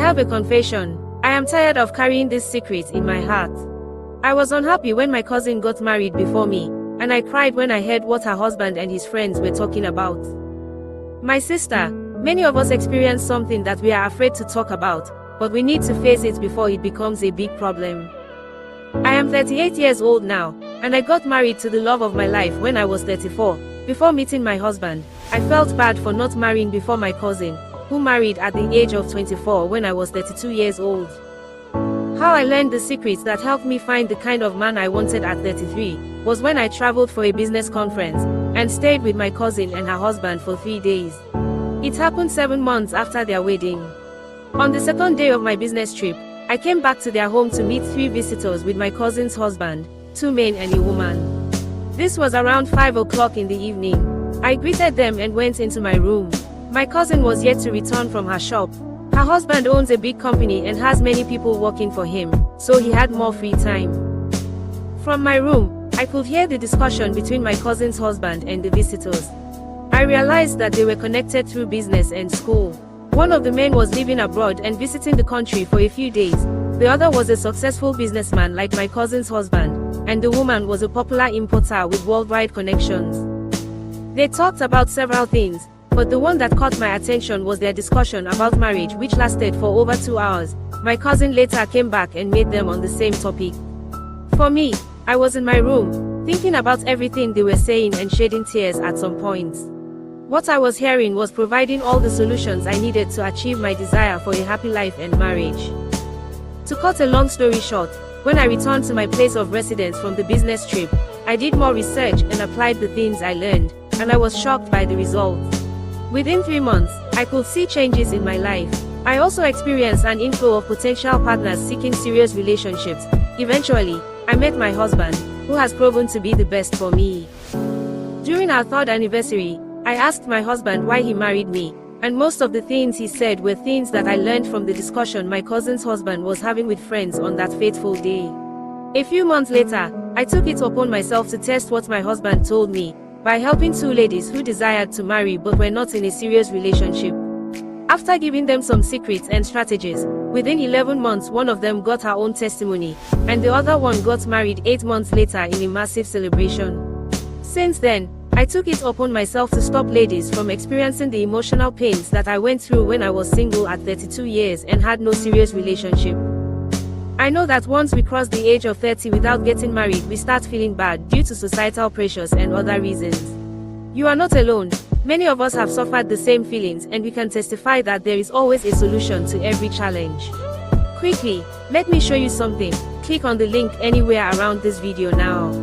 have a confession. I am tired of carrying this secret in my heart. I was unhappy when my cousin got married before me, and I cried when I heard what her husband and his friends were talking about. My sister, many of us experience something that we are afraid to talk about, but we need to face it before it becomes a big problem. I am 38 years old now, and I got married to the love of my life when I was 34. Before meeting my husband, I felt bad for not marrying before my cousin, who married at the age of 24 when I was 32 years old. How I learned the secrets that helped me find the kind of man I wanted at 33 was when I traveled for a business conference and stayed with my cousin and her husband for 3 days. It happened 7 months after their wedding. On the second day of my business trip, I came back to their home to meet 3 visitors with my cousin's husband, 2 men and a woman. This was around 5 o'clock in the evening. I greeted them and went into my room. My cousin was yet to return from her shop. Her husband owns a big company and has many people working for him, so he had more free time. From my room, I could hear the discussion between my cousin's husband and the visitors. I realized that they were connected through business and school. One of the men was living abroad and visiting the country for a few days. The other was a successful businessman like my cousin's husband, and the woman was a popular importer with worldwide connections. They talked about several things, but the one that caught my attention was their discussion about marriage, which lasted for over 2 hours. My cousin later came back and made them on the same topic. For me, I was in my room, thinking about everything they were saying and shedding tears at some points. What I was hearing was providing all the solutions I needed to achieve my desire for a happy life and marriage. To cut a long story short, when I returned to my place of residence from the business trip, I did more research and applied the things I learned, and I was shocked by the results. Within 3 months, I could see changes in my life. I also experienced an inflow of potential partners seeking serious relationships. Eventually, I met my husband, who has proven to be the best for me. During our 3rd anniversary, I asked my husband why he married me, and most of the things he said were things that I learned from the discussion my cousin's husband was having with friends on that fateful day. A few months later, I took it upon myself to test what my husband told me, by helping 2 ladies who desired to marry but were not in a serious relationship. After giving them some secrets and strategies, within 11 months one of them got her own testimony, and the other one got married 8 months later in a massive celebration. Since then, I took it upon myself to stop ladies from experiencing the emotional pains that I went through when I was single at 32 years and had no serious relationship. I know that once we cross the age of 30 without getting married, we start feeling bad due to societal pressures and other reasons. You are not alone. Many of us have suffered the same feelings, and we can testify that there is always a solution to every challenge. Quickly, let me show you something. Click on the link anywhere around this video now.